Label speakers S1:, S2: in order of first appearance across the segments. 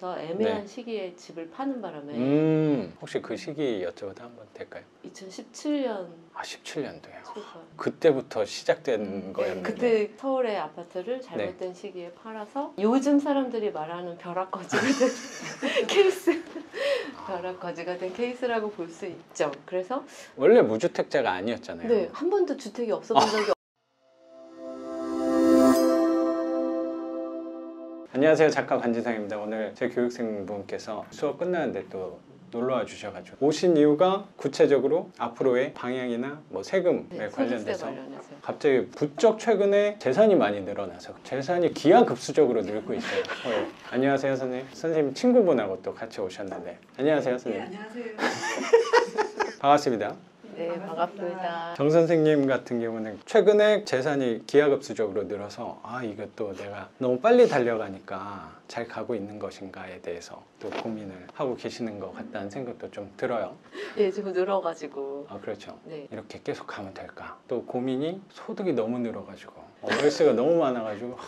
S1: 애매한
S2: 네.
S1: 시기에 집을 파는 바람에
S2: 혹시 그 시기 여쭤봐도 한번 될까요?
S1: 2017년
S2: 아, 17년도요.
S1: 초반.
S2: 그때부터 시작된 거였는데.
S1: 그때 서울의 아파트를 잘못된 시기에 팔아서 요즘 사람들이 말하는 벼락거지가 된 케이스. 벼락거지가 된 케이스라고 볼 수 있죠. 그래서
S2: 원래 무주택자가 아니었잖아요.
S1: 네, 한 번도 주택이 없어본 적이
S2: 안녕하세요, 작가 관지상입니다. 오늘 제 교육생분께서 수업 끝나는데 또 놀러와 주셔가지고 오신 이유가 구체적으로 앞으로의 방향이나 뭐 세금에 관련돼서 갑자기 부쩍 최근에 재산이 많이 늘어나서 재산이 기하급수적으로 늘고 있어요. 안녕하세요, 선생님. 선생님 친구분하고 또 같이 오셨는데 안녕하세요, 선생님.
S3: 네, 안녕하세요.
S2: 반갑습니다.
S1: 네, 반갑습니다.
S2: 정 선생님 같은 경우는 최근에 재산이 기하급수적으로 늘어서 이것도 내가 너무 빨리 달려가니까 잘 가고 있는 것인가에 대해서 또 고민을 하고 계시는 것 같다는 생각도 좀 들어요.
S1: 예, 좀 늘어가지고.
S2: 그렇죠.
S1: 네.
S2: 이렇게 계속 가면 될까? 또 고민이 소득이 너무 늘어가지고 월세가 너무 많아가지고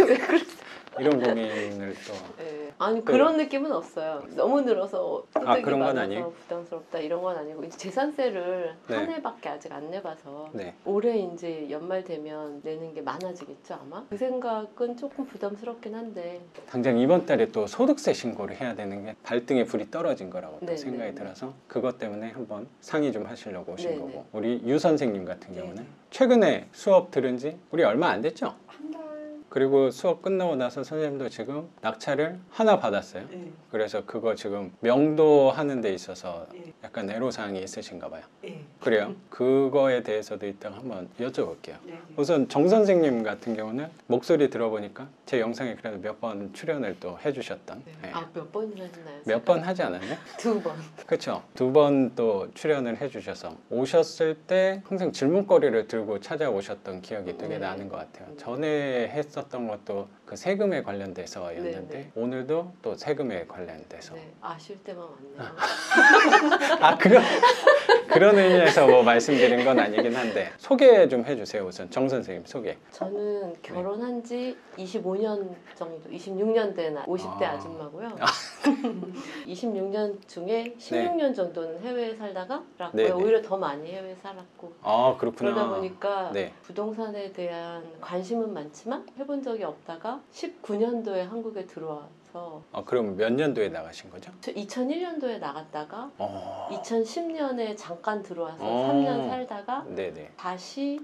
S1: 왜 그러세요?
S2: 이런 고민을 또
S1: 네. 아니 그런 느낌은 없어요. 너무 늘어서 소득이
S2: 그런 건
S1: 많아서
S2: 아니에요?
S1: 부담스럽다 이런 건 아니고 이제 재산세를
S2: 네.
S1: 한 해밖에 아직 안 내봐서
S2: 네.
S1: 올해 이제 연말 되면 내는 게 많아지겠죠 아마? 그 생각은 조금 부담스럽긴 한데
S2: 당장 이번 달에 또 소득세 신고를 해야 되는 게 발등에 불이 떨어진 거라고 또
S1: 네,
S2: 생각이
S1: 네.
S2: 들어서 그것 때문에 한번 상의 좀 하시려고 오신
S1: 네,
S2: 거고
S1: 네.
S2: 우리 유 선생님 같은 경우는
S3: 네.
S2: 최근에 수업 들은 지 우리 얼마 안 됐죠?
S3: 한 달.
S2: 그리고 수업 끝나고 나서 선생님도 지금 낙찰을 하나 받았어요.
S3: 네.
S2: 그래서 그거 지금 명도하는 데 있어서
S3: 네.
S2: 약간 애로사항이 있으신가 봐요.
S3: 네.
S2: 그래요? 그거에 대해서도 이따가 한번 여쭤볼게요.
S3: 네.
S2: 우선 정 선생님 같은 경우는 목소리 들어보니까 제 영상에 그래도 몇 번 출연을 또 해주셨던
S1: 네.
S2: 네.
S1: 몇 번이나 했나요?
S2: 몇 번 하지 않았나요?
S1: 2번.
S2: 그렇죠. 2번 또 출연을 해주셔서 오셨을 때 항상 질문거리를 들고 찾아오셨던 기억이 되게
S1: 네.
S2: 나는 것 같아요. 전에 했었던 것도 그 세금에 관련돼서였는데
S1: 네, 네.
S2: 오늘도 또 세금에 관련돼서
S1: 네, 아실 때만 왔네요.
S2: 그런 의미에서 뭐 말씀드린 건 아니긴 한데 소개 좀 해주세요. 우선 정 선생님 소개.
S1: 저는 결혼한 지 25년 정도, 26년 된 50대 아줌마고요. 26년 중에 16년 정도는 해외에 살다가
S2: 네, 네.
S1: 오히려 더 많이 해외에 살았고
S2: 그렇구나.
S1: 그러다 보니까
S2: 네.
S1: 부동산에 대한 관심은 많지만 해본 적이 없다가 19년도에 한국에 들어와서
S2: 그럼 몇 년도에 나가신 거죠?
S1: 2001년도에 나갔다가 2010년에 잠깐 들어와서 3년 살다가
S2: 네네.
S1: 다시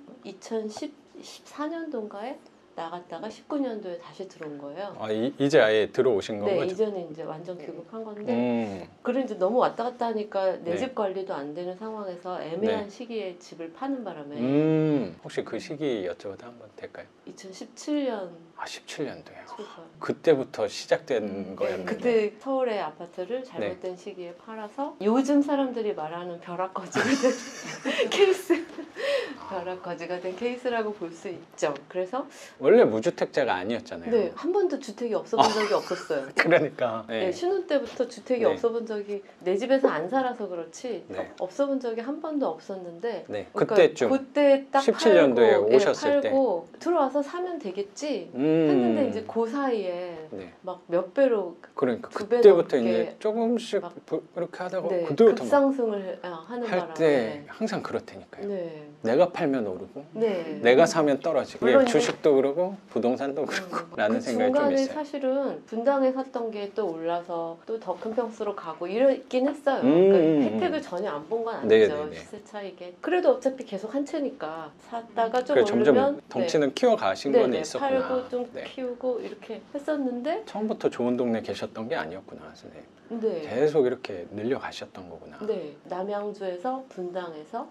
S1: 2014년도인가에 나갔다가 19년도에 다시 들어온 거예요.
S2: 이제 아예 들어오신 건
S1: 네,
S2: 거죠?
S1: 이제는 이제 완전 귀국한 건데 그래 이제 너무 왔다 갔다 하니까 내 집 관리도 안 되는 상황에서 애매한
S2: 네.
S1: 시기에 집을 파는 바람에
S2: 혹시 그 시기 여쭤봐도 한번 될까요?
S1: 2017년
S2: 17년도요.
S1: 초반.
S2: 그때부터 시작된 거였는데.
S1: 그때 서울의 아파트를 잘못된 시기에 팔아서 요즘 사람들이 말하는 벼락거지가 된 케이스. 벼락거지가 된 케이스라고 볼 수 있죠. 그래서
S2: 원래 무주택자가 아니었잖아요.
S1: 네, 한 번도 주택이 없어본 적이 없었어요.
S2: 그러니까.
S1: 네, 신혼 때부터 주택이
S2: 네.
S1: 없어본 적이 내 집에서 안 살아서 그렇지
S2: 네.
S1: 없어본 적이 한 번도 없었는데
S2: 네.
S1: 그러니까
S2: 그때쯤
S1: 그때 딱
S2: 17년도에
S1: 팔고,
S2: 오셨을 때.
S1: 팔고 들어와서 사면 되겠지 했는데 이제 그 사이에
S2: 네.
S1: 막 몇 배로
S2: 그러니까
S1: 두배
S2: 그때부터
S1: 넘게
S2: 이제 조금씩
S1: 막
S2: 이렇게 하다가
S1: 네,
S2: 그때부터
S1: 급상승을 하는
S2: 할
S1: 바람에
S2: 때 항상 그렇다니까요.
S1: 네.
S2: 내가 팔면 오르고
S1: 네.
S2: 내가 사면 떨어지고
S1: 물론
S2: 이게 주식도 그러고 부동산도 그러고 라는
S1: 그
S2: 생각이 좀
S1: 중간에
S2: 있어요.
S1: 사실은 분당에 샀던 게 또 올라서 또 더 큰 평수로 가고 이랬긴 했어요. 그러니까 혜택을 전혀 안 본 건 아니죠.
S2: 네네네.
S1: 시세 차익에. 그래도 어차피 계속 한 채니까 샀다가 좀
S2: 그래,
S1: 오르면
S2: 점점 덩치는 키워가신 거는 있었구나.
S1: 팔고 좀
S2: 네.
S1: 키우고 이렇게 했었는데
S2: 처음부터 좋은 동네 계셨던 게 아니었구나, 선생님.
S1: 네.
S2: 계속 이렇게 늘려가셨던 거구나.
S1: 네. 남양주에서 분당에서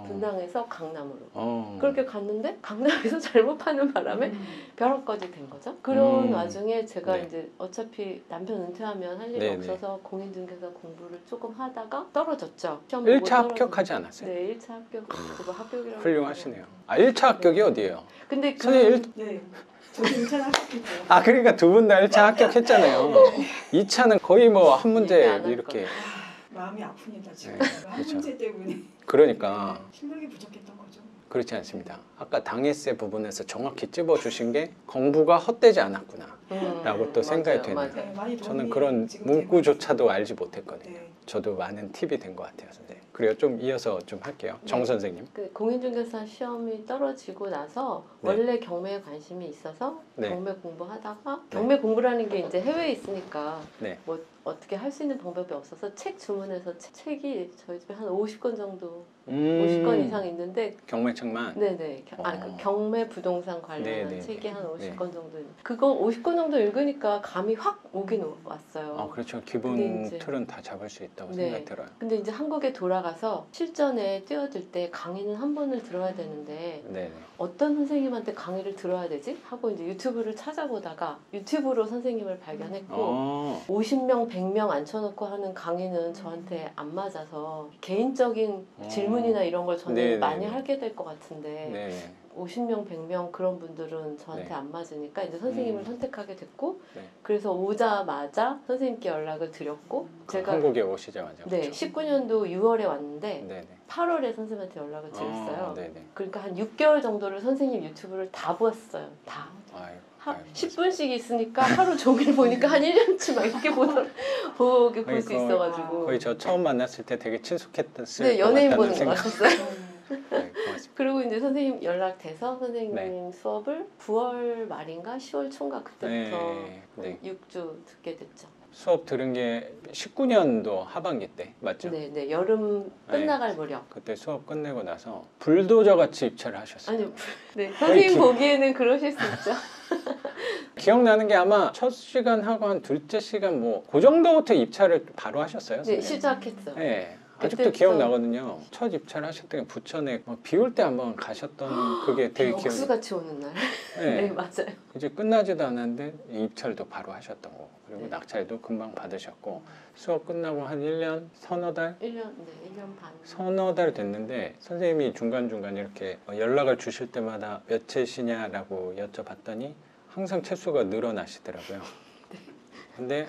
S1: 분당에서 강남으로 그렇게 갔는데 강남에서 잘못 파는 바람에 벼락거지 된 거죠. 그런 와중에 제가
S2: 네.
S1: 이제 어차피 남편 은퇴하면 할 일이
S2: 네네.
S1: 없어서 공인중개사 공부를 조금 하다가 떨어졌죠. 시험
S2: 1차
S1: 보고
S2: 합격하지 않았어요?
S1: 네, 1차 합격. 그거 합격이라고.
S2: 훌륭하시네요. 1차 합격이 어디예요?
S1: 근데
S2: 선생님
S3: 네. 저도 인천 합격했어요.
S2: 그러니까 두 분 다 1차 합격했잖아요. 2차는 거의 뭐 한 문제
S1: 얘기 안할
S2: 이렇게.
S3: 마음이 아픕니다 지금.
S2: 네,
S3: 한
S2: 그렇죠.
S3: 문제 때문에.
S2: 그러니까
S3: 실력이 부족했던 거죠.
S2: 그렇지 않습니다. 아까 당해세 부분에서 정확히 찝어주신 게 공부가 헛되지 않았구나 라고 또 생각이 되네요.
S1: 맞아요.
S3: 네, 많이
S2: 저는
S3: 도움이
S2: 그런
S3: 지금
S2: 문구조차도 알지 못했거든요.
S3: 네.
S2: 저도 많은 팁이 된 것 같아요, 선생님. 그리고 좀 이어서 좀 할게요. 정
S1: 네.
S2: 선생님.
S1: 그 공인중개사 시험이 떨어지고 나서
S2: 네.
S1: 원래 경매에 관심이 있어서
S2: 네.
S1: 경매 공부하다가
S2: 네.
S1: 경매 공부라는 게 이제 해외에 있으니까
S2: 네.
S1: 뭐 어떻게 할 수 있는 방법이 없어서 책 주문해서 책이 저희 집에 한 50권 정도 50권 이상 있는데
S2: 경매책만.
S1: 네네 그 경매 부동산 관련한
S2: 네네네.
S1: 책이 한 50권
S2: 네.
S1: 정도 있는 그거 50권 정도 읽으니까 감이 확 오긴 왔어요.
S2: 그렇죠.
S1: 근데
S2: 기본
S1: 이제-
S2: 틀은 다 잡을 수 있다고
S1: 네.
S2: 생각이 들어요.
S1: 근데 이제 한국에 돌아가서 실전에 뛰어들 때 강의는 한 번을 들어야 되는데
S2: 네네.
S1: 어떤 선생님한테 강의를 들어야 되지? 하고 이제 유튜브를 찾아보다가 유튜브로 선생님을 발견했고 50명, 100명 앉혀놓고 하는 강의는 저한테 안 맞아서 개인적인 질문이나 이런 걸 저는
S2: 네네네.
S1: 많이 하게 될 것 같은데
S2: 네.
S1: 50명, 100명 그런 분들은 저한테
S2: 네.
S1: 안 맞으니까 이제 선생님을 선택하게 됐고
S2: 네.
S1: 그래서 오자마자 선생님께 연락을 드렸고 제가
S2: 한국에 오시자마자.
S1: 네,
S2: 그렇죠?
S1: 19년도 6월에 왔는데
S2: 네네.
S1: 8월에 선생님한테 연락을 드렸어요.
S2: 네네.
S1: 그러니까 한 6개월 정도를 선생님 유튜브를 다 보았어요. 다.
S2: 아이고.
S1: 10분씩 있으니까 하루 종일 보니까 한 1년치 막 이렇게 볼 수
S2: 거의-
S1: 있어가지고.
S2: 거의 저 처음 만났을 때 되게 친숙했을
S1: 네,
S2: 것
S1: 연예인
S2: 같다는
S1: 보는 거
S2: 생각.
S1: 같았어요.
S2: 네, 고맙습니다.
S1: 그리고 이제 선생님 연락돼서 선생님
S2: 네.
S1: 수업을 9월 말인가 10월 초인가 그때부터
S2: 네.
S1: 6주 듣게 됐죠.
S2: 수업 들은 게 19년도 하반기 때 맞죠?
S1: 네, 네. 여름 끝나갈 무렵.
S2: 그때 수업 끝내고 나서 불도저 같이 입찰을 하셨어요.
S1: 아니요. 네, 선생님
S2: 기-
S1: 보기에는 그러실 수 있죠.
S2: 기억나는 게 아마 첫 시간 하고 한 둘째 시간 뭐 그 정도부터 입찰을 바로 하셨어요.
S1: 네,
S2: 선생님?
S1: 시작했어요.
S2: 네. 아직도
S1: 그때부터-
S2: 기억나거든요. 첫 입찰 하셨던 게 부천에 비 올 때 한번 가셨던 그게 되게 기억이
S1: 억수같이 오는 날.
S2: 네.
S1: 네, 맞아요.
S2: 이제 끝나지도 않았는데 입찰도 바로 하셨던 거고 그리고
S1: 네.
S2: 낙찰도 금방 받으셨고 수업 끝나고 한 1년 서너 달
S1: 1년 반.
S2: 서너 달 됐는데 선생님이 중간중간 이렇게 연락을 주실 때마다 몇 채시냐라고 여쭤봤더니 항상 채수가 늘어나시더라고요. 근데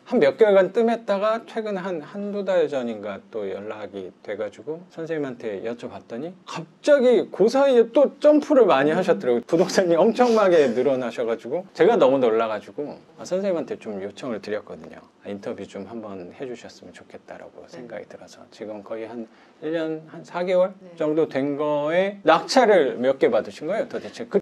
S2: 한 몇 개월간 뜸했다가 최근 한두 달 전인가 또 연락이 돼가지고 선생님한테 여쭤봤더니 갑자기 그 사이에 또 점프를 많이 하셨더라고요. 부동산이 엄청나게 늘어나셔가지고 제가 너무 놀라가지고 선생님한테 좀 요청을 드렸거든요. 인터뷰 좀 한번 해주셨으면 좋겠다라고 생각이 들어서 지금 거의 한 1년 한 4개월
S1: 네.
S2: 정도 된 거에 낙찰을 몇 개 받으신 거예요 도대체?